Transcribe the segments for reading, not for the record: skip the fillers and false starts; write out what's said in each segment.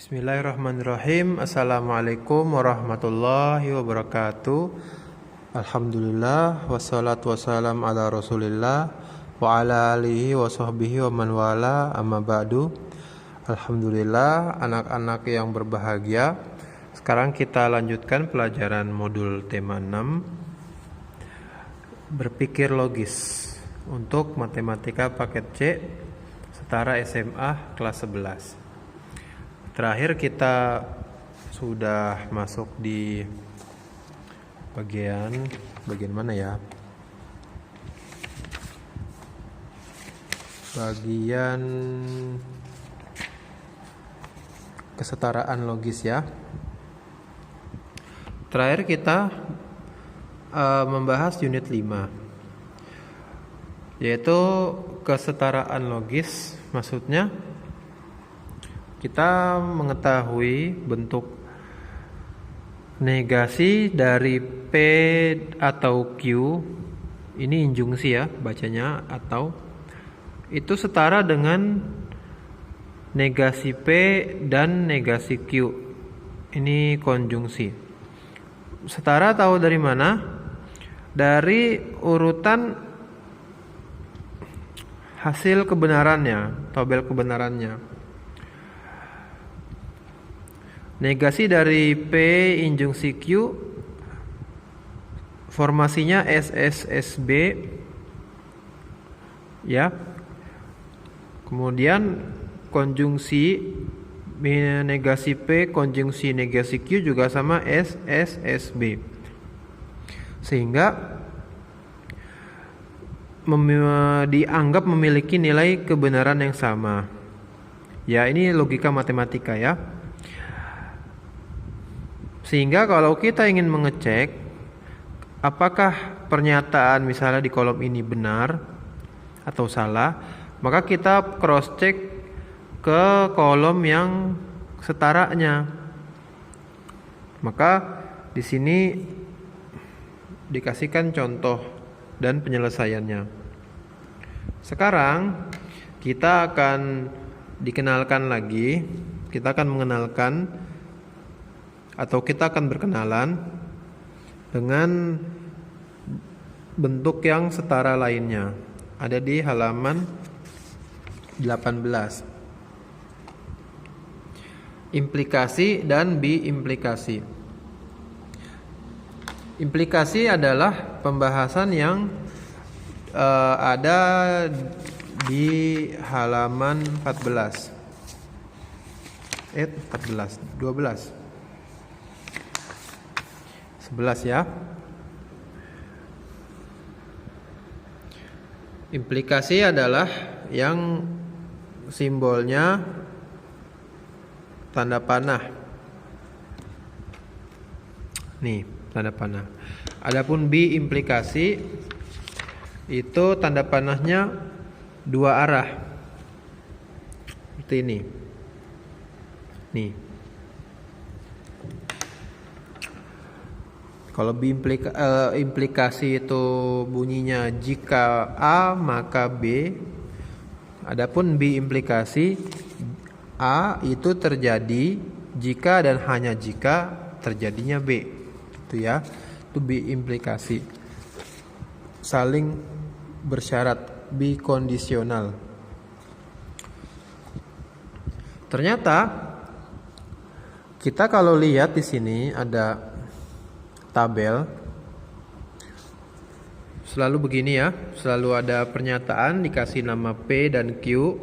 Bismillahirrahmanirrahim. Assalamualaikum warahmatullahi wabarakatuh. Alhamdulillah wassalatu wassalam ala rasulillah wa ala alihi wa sahbihi wa man wala, amma ba'du. Alhamdulillah, anak-anak yang berbahagia, sekarang kita lanjutkan pelajaran modul tema 6, berpikir logis untuk matematika paket C setara SMA kelas 11. Terakhir kita sudah masuk di bagian mana ya? Bagian kesetaraan logis ya. Terakhir kita membahas unit 5, yaitu kesetaraan logis. Maksudnya kita mengetahui bentuk negasi dari P atau Q, ini injungsi ya bacanya, atau itu setara dengan negasi P dan negasi Q, ini konjungsi. Setara tahu dari mana? Dari urutan hasil kebenarannya, tabel kebenarannya. Negasi dari P injungsi Q formasinya SSSB ya. Kemudian konjungsi negasi P konjungsi negasi Q juga sama SSSB. Sehingga dianggap memiliki nilai kebenaran yang sama. Ya, ini logika matematika ya. Sehingga kalau kita ingin mengecek apakah pernyataan misalnya di kolom ini benar atau salah, maka kita cross check ke kolom yang setaranya. Maka di sini dikasihkan contoh dan penyelesaiannya. Sekarang kita akan mengenalkan atau kita akan berkenalan dengan bentuk yang setara lainnya. Ada di halaman 18. Implikasi dan biimplikasi. Implikasi adalah pembahasan yang ada di halaman 12 ya. Implikasi adalah yang simbolnya tanda panah. Nih, tanda panah. Adapun biimplikasi itu tanda panahnya dua arah. Seperti ini. Nih. Kalau implikasi itu bunyinya jika A maka B. Adapun biimplikasi A itu terjadi jika dan hanya jika terjadinya B. Itu ya. Itu biimplikasi. Saling bersyarat, bikondisional. Ternyata kita kalau lihat di sini ada tabel, selalu begini ya, selalu ada pernyataan dikasih nama P dan Q.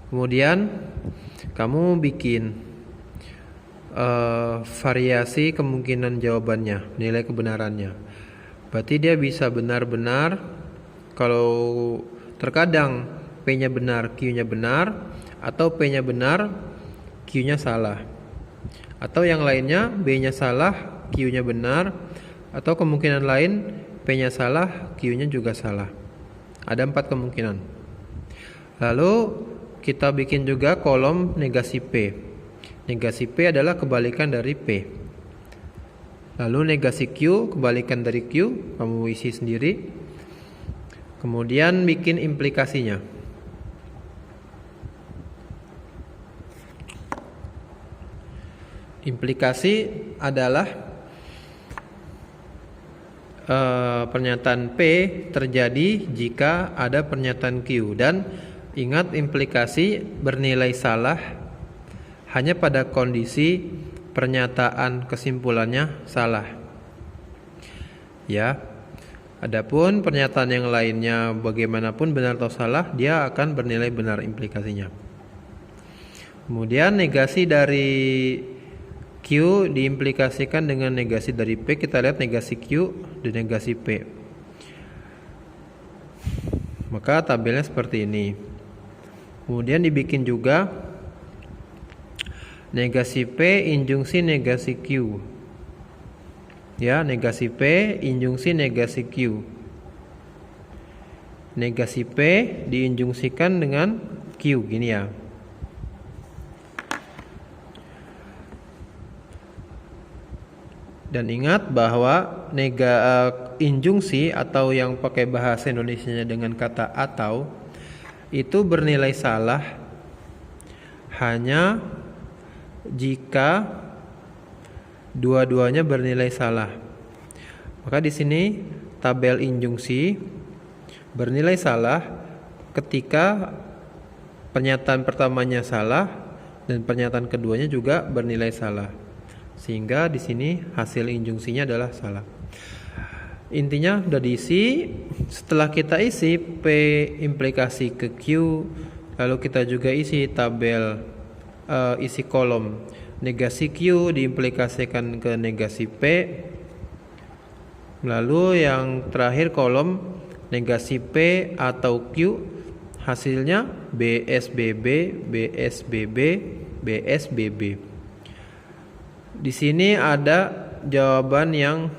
Kemudian kamu bikin variasi kemungkinan jawabannya, nilai kebenarannya. Berarti dia bisa benar-benar, kalau terkadang P-nya benar, Q-nya benar, atau P-nya benar, Q-nya salah. Atau yang lainnya, B-nya salah, Q-nya benar, atau kemungkinan lain P-nya salah, Q-nya juga salah. Ada 4 kemungkinan. Lalu kita bikin juga kolom negasi P. Negasi P adalah kebalikan dari P. Lalu negasi Q, kebalikan dari Q, kamu isi sendiri. Kemudian bikin implikasinya. Implikasi adalah pernyataan P terjadi jika ada pernyataan Q, dan ingat, implikasi bernilai salah hanya pada kondisi pernyataan kesimpulannya salah. Ya. Adapun pernyataan yang lainnya bagaimanapun benar atau salah, dia akan bernilai benar implikasinya. Kemudian negasi dari Q diimplikasikan dengan negasi dari P. Kita lihat negasi Q dan negasi P. Maka tabelnya seperti ini. Kemudian dibikin juga negasi P injungsi negasi Q. Ya, negasi P injungsi negasi Q. Negasi P diinjungsikan dengan Q, gini ya. Dan ingat bahwa injungsi atau yang pakai bahasa Indonesianya dengan kata atau itu bernilai salah hanya jika dua-duanya bernilai salah. Maka di sini tabel injungsi bernilai salah ketika pernyataan pertamanya salah dan pernyataan keduanya juga bernilai salah. Sehingga di sini hasil injungsinya adalah salah. Intinya udah diisi. Setelah kita isi P implikasi ke Q, lalu kita juga isi tabel isi kolom negasi Q diimplikasikan ke negasi P. Lalu yang terakhir kolom negasi P atau Q, hasilnya BSBB, BSBB, BSBB. Di sini ada jawaban yang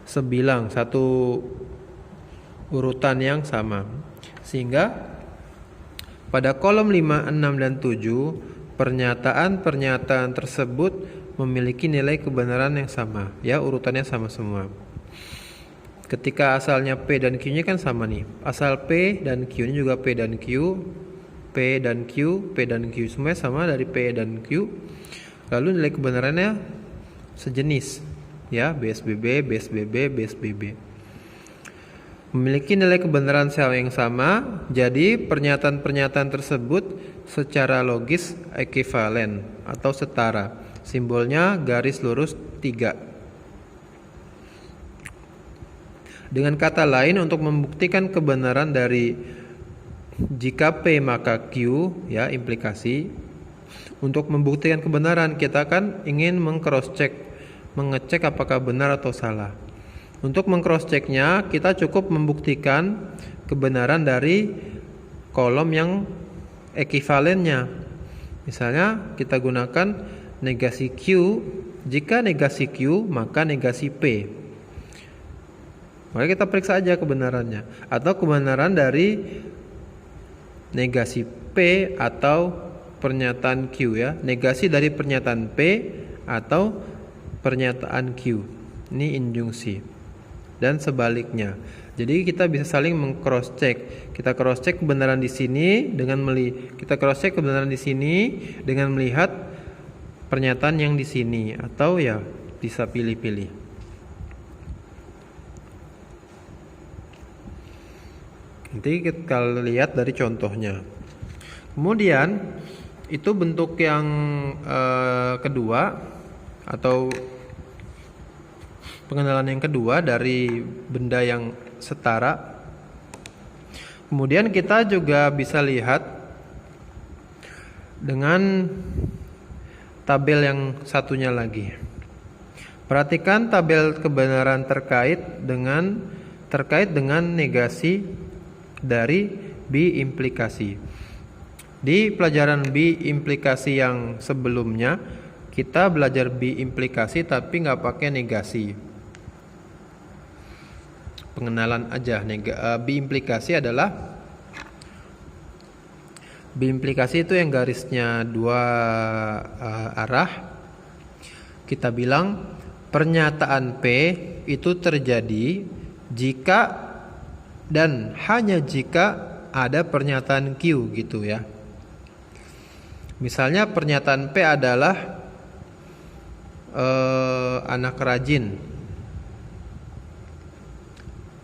sebilang, satu urutan yang sama. Sehingga pada kolom 5, 6 dan 7 pernyataan-pernyataan tersebut memiliki nilai kebenaran yang sama, ya, urutannya sama semua. Ketika asalnya P dan Q-nya kan sama nih. Asal P dan Q-nya juga P dan Q. P dan Q, P dan Q semuanya sama dari P dan Q. Lalu nilai kebenarannya sejenis, ya, BSBB, BSBB, BSBB. Memiliki nilai kebenaran yang sama, jadi pernyataan-pernyataan tersebut secara logis ekivalen atau setara. Simbolnya garis lurus 3. Dengan kata lain, untuk membuktikan kebenaran dari jika P maka Q, ya, implikasi. Untuk membuktikan kebenaran kita kan ingin mengecek apakah benar atau salah. Untuk mengcross-checknya kita cukup membuktikan kebenaran dari kolom yang ekivalennya. Misalnya kita gunakan negasi Q. Jika negasi Q maka negasi P. Maka kita periksa aja kebenarannya. Atau kebenaran dari negasi P atau pernyataan Q, ya. Negasi dari pernyataan P atau pernyataan Q. Ini injungsi. Dan sebaliknya. Jadi kita bisa saling meng-cross-check. Kita cross-check kebenaran di sini dengan melihat pernyataan yang di sini, atau ya bisa pilih-pilih. Nanti kita lihat dari contohnya. Kemudian itu bentuk yang kedua atau pengenalan yang kedua dari benda yang setara. Kemudian kita juga bisa lihat dengan tabel yang satunya lagi. Perhatikan tabel kebenaran terkait dengan negasi dari B implikasi. Di pelajaran B implikasi yang sebelumnya kita belajar B implikasi tapi nggak pakai negasi. Pengenalan aja. B implikasi adalah B implikasi itu yang garisnya dua arah. Kita bilang pernyataan P itu terjadi jika dan hanya jika ada pernyataan Q, gitu ya. Misalnya pernyataan P adalah anak rajin.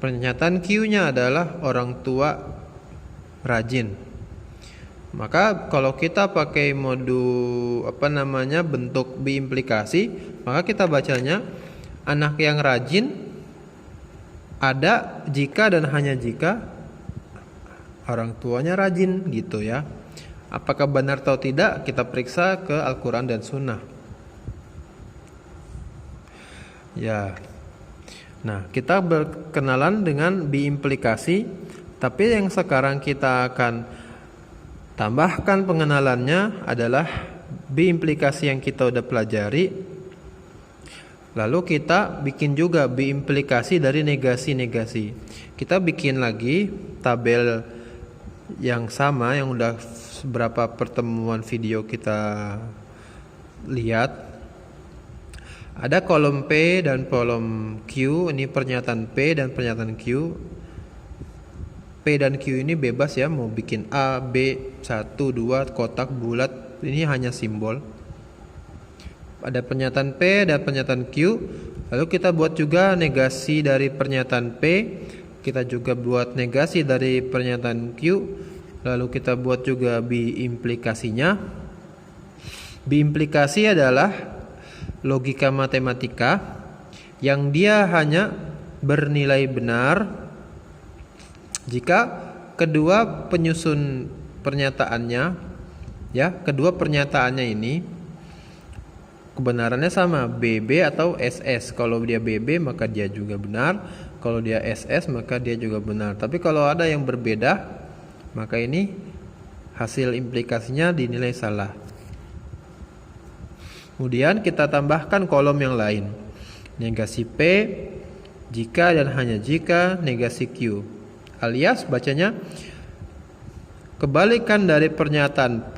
Pernyataan Q-nya adalah orang tua rajin. Maka kalau kita pakai bentuk biimplikasi, maka kita bacanya anak yang rajin ada jika dan hanya jika orang tuanya rajin gitu ya. Apakah benar atau tidak kita periksa ke Al-Quran dan Sunnah. Ya. Nah, kita berkenalan dengan biimplikasi, tapi yang sekarang kita akan tambahkan pengenalannya adalah biimplikasi yang kita udah pelajari. Lalu kita bikin juga biimplikasi dari negasi-negasi. Kita bikin lagi tabel yang sama yang udah beberapa pertemuan video kita lihat. Ada kolom P dan kolom Q. Ini pernyataan P dan pernyataan Q. P dan Q ini bebas ya, mau bikin A, B, 1, 2, kotak, bulat. Ini hanya simbol. Ada pernyataan P dan pernyataan Q. Lalu kita buat juga negasi dari pernyataan P. Kita juga buat negasi dari pernyataan Q. Lalu kita buat juga biimplikasinya. Biimplikasi adalah logika matematika yang dia hanya bernilai benar jika kedua penyusun pernyataannya, ya, kedua pernyataannya ini kebenarannya sama, BB atau SS. Kalau dia BB maka dia juga benar, kalau dia SS maka dia juga benar. Tapi kalau ada yang berbeda, maka ini hasil implikasinya dinilai salah. Kemudian kita tambahkan kolom yang lain. Negasi P jika dan hanya jika negasi Q. Alias bacanya kebalikan dari pernyataan P,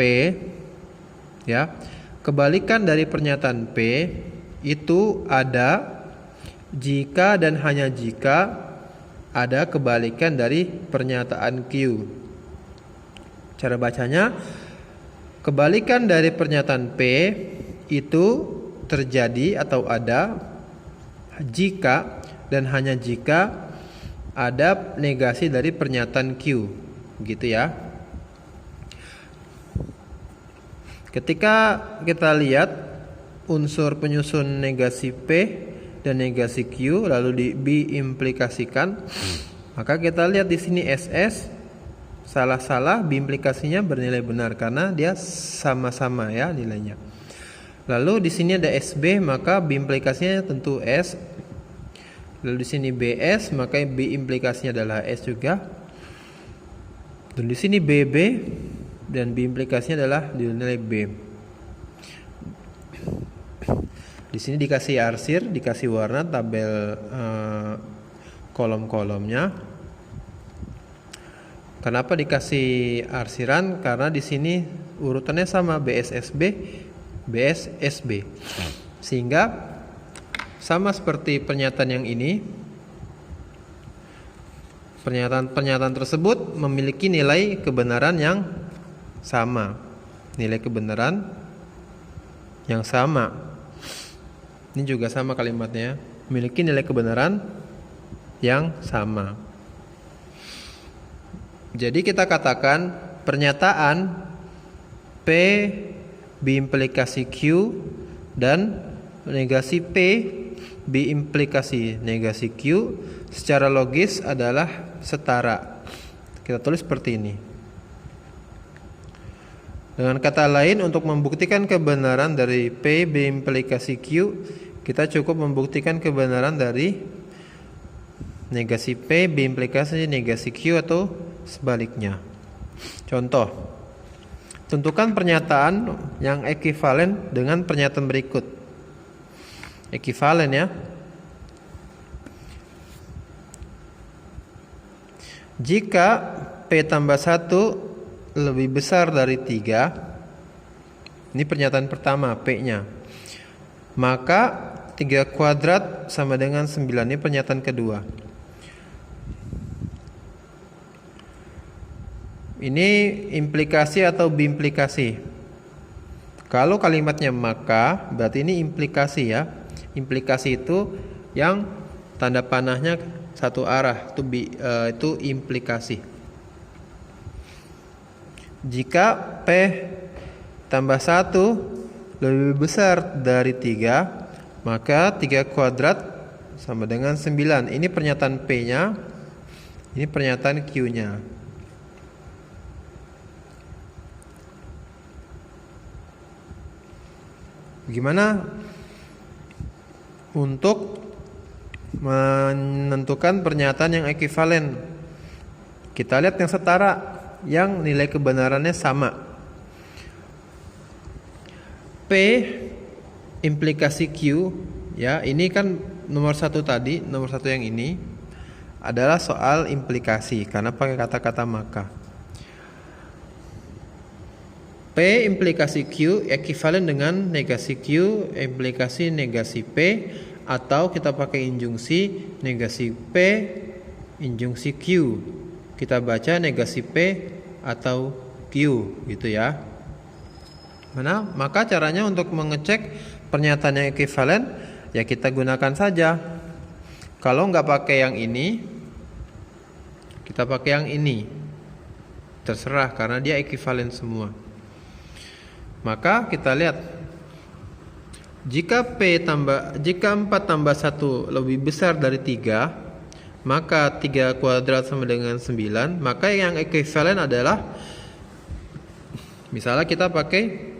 ya. Kebalikan dari pernyataan P itu ada jika dan hanya jika ada kebalikan dari pernyataan Q. Cara bacanya, kebalikan dari pernyataan P itu terjadi atau ada jika dan hanya jika ada negasi dari pernyataan Q, gitu ya. Ketika kita lihat unsur penyusun negasi P dan negasi Q lalu biimplikasikan, maka kita lihat di sini SS salah-salah, biimplikasinya bernilai benar karena dia sama-sama ya nilainya. Lalu di sini ada SB, maka biimplikasinya tentu S. Lalu di sini BS, maka biimplikasinya adalah S juga. Dan di sini BB dan biimplikasinya adalah nilai B. Di sini dikasih arsir, dikasih warna tabel kolom-kolomnya. Kenapa dikasih arsiran? Karena di sini urutannya sama, BSSB, BSSB. Sehingga sama seperti pernyataan yang ini, pernyataan tersebut memiliki nilai kebenaran yang sama. Nilai kebenaran yang sama. Ini juga sama kalimatnya, memiliki nilai kebenaran yang sama. Jadi kita katakan pernyataan P biimplikasi Q dan negasi P biimplikasi negasi Q secara logis adalah setara. Kita tulis seperti ini. Dengan kata lain, untuk membuktikan kebenaran dari P biimplikasi Q, kita cukup membuktikan kebenaran dari negasi P biimplikasi negasi Q atau sebaliknya. Contoh, tentukan pernyataan yang ekivalen dengan pernyataan berikut. Ekivalen ya. Jika P tambah 1 lebih besar dari 3, ini pernyataan pertama P-nya, maka 3 kuadrat sama dengan 9, ini pernyataan kedua. Ini implikasi atau biimplikasi? Kalau kalimatnya maka, berarti ini implikasi ya. Implikasi itu yang tanda panahnya satu arah, itu implikasi. Jika P tambah 1 lebih besar dari 3, maka 3 kuadrat sama dengan 9. Ini pernyataan P-nya, ini pernyataan Q-nya. Gimana untuk menentukan pernyataan yang ekuivalen? Kita lihat yang setara, yang nilai kebenarannya sama. P implikasi Q, ya, ini kan nomor 1 tadi, nomor 1 yang ini adalah soal implikasi karena pakai kata-kata maka. P implikasi Q ekuivalen dengan negasi Q implikasi negasi P, atau kita pakai injungsi negasi P injungsi Q. Kita baca negasi P atau Q gitu ya. Maka caranya untuk mengecek pernyataan yang ekuivalen ya kita gunakan saja. Kalau nggak pakai yang ini, kita pakai yang ini. Terserah karena dia ekuivalen semua. Maka kita lihat, jika 4 tambah 1 lebih besar dari 3, maka 3 kuadrat sama dengan 9. Maka yang ekuivalen adalah, misalnya kita pakai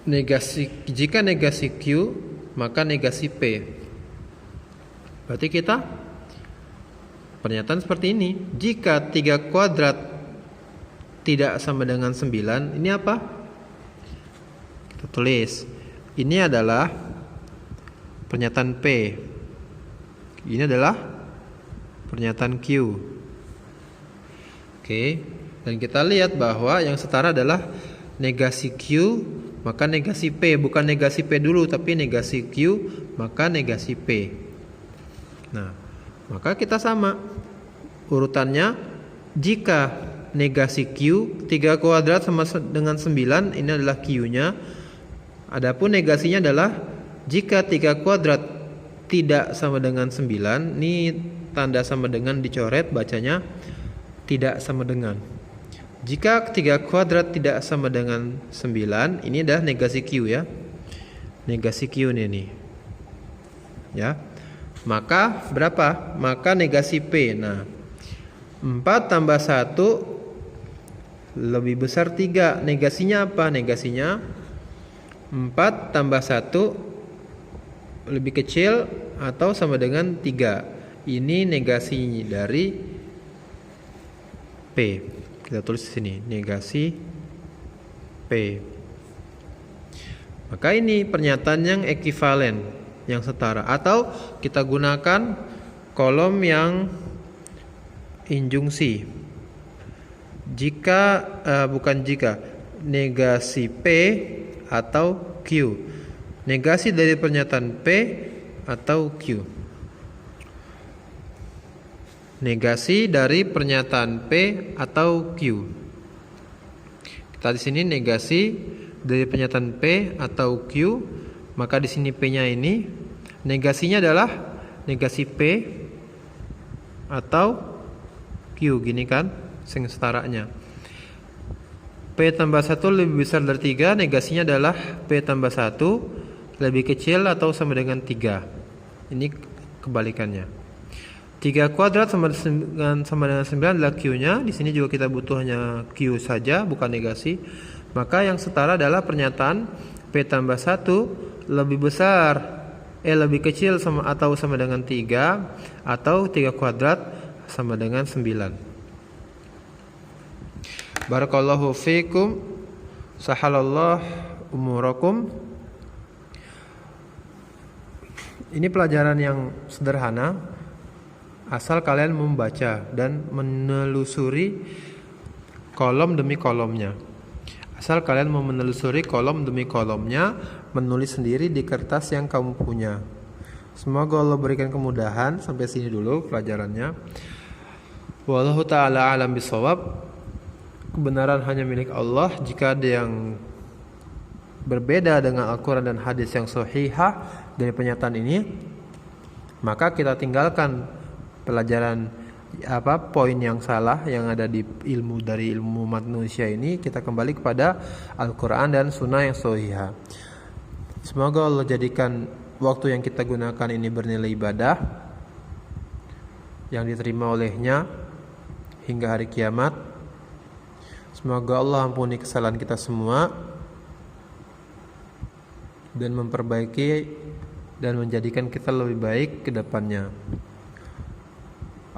negasi, jika negasi Q maka negasi P. Berarti kita pernyataan seperti ini. Jika 3 kuadrat tidak sama dengan 9, ini apa? Kita tulis. Ini adalah pernyataan P. Ini adalah pernyataan Q. Oke. Dan kita lihat bahwa yang setara adalah negasi Q maka negasi P, bukan negasi P dulu tapi negasi Q maka negasi P. Nah, maka kita sama urutannya. Jika negasi Q 3 kuadrat sama dengan 9, ini adalah Q-nya. Adapun negasinya adalah jika 3 kuadrat tidak sama dengan 9, ini tanda sama dengan dicoret, bacanya tidak sama dengan. Jika 3 kuadrat tidak sama dengan 9, ini adalah negasi Q ya. Negasi Q ini. Ya. Maka berapa? Maka negasi P. Nah, 4 tambah 1 lebih besar 3. Negasinya apa? Negasinya 4 tambah 1 lebih kecil atau sama dengan 3. Ini negasi dari P. Kita tulis di sini, negasi P. Maka ini pernyataan yang ekuivalen, yang setara. Atau kita gunakan kolom yang injungsi. Negasi P atau Q. Negasi dari pernyataan P atau Q. Negasi dari pernyataan P atau Q. Kita di sini negasi dari pernyataan P atau Q, maka di sini P-nya ini negasinya adalah negasi P atau Q, gini kan, sing setaranya. P tambah 1 lebih besar dari 3, negasinya adalah P tambah 1 lebih kecil atau sama dengan 3. Ini kebalikannya. 3 kuadrat sama dengan 9 adalah Q-nya. Di sini juga kita butuh hanya Q saja, bukan negasi. Maka yang setara adalah pernyataan P tambah 1 lebih besar, lebih kecil sama atau sama dengan 3, atau 3 kuadrat sama dengan 9. Barakallahu fiikum, sahalallah umurakum. Ini pelajaran yang sederhana, asal kalian membaca dan menelusuri kolom demi kolomnya. Asal kalian mau menelusuri kolom demi kolomnya, menulis sendiri di kertas yang kamu punya. Semoga Allah berikan kemudahan. Sampai sini dulu pelajarannya. Wallahu ta'ala alam bisawab. Kebenaran hanya milik Allah. Jika ada yang berbeda dengan Al-Quran dan hadis yang sahihah dari pernyataan ini, maka kita tinggalkan pelajaran poin yang salah yang ada di dari ilmu manusia ini, kita kembali kepada Al-Quran dan Sunnah yang sahihah. Semoga Allah jadikan waktu yang kita gunakan ini bernilai ibadah yang diterima olehnya hingga hari kiamat. Semoga Allah ampuni kesalahan kita semua dan memperbaiki dan menjadikan kita lebih baik ke depannya.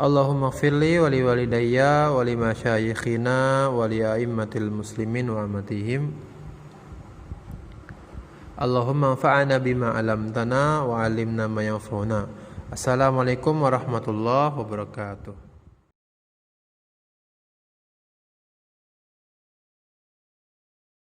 Allahumma gfirli wa li walidayya wa li masyayikhina wa li a'immatil muslimin wa amatihim. Allahumma anfa'na bima 'allamtana wa 'allimna ma yanfa'una. Assalamualaikum warahmatullahi wabarakatuh.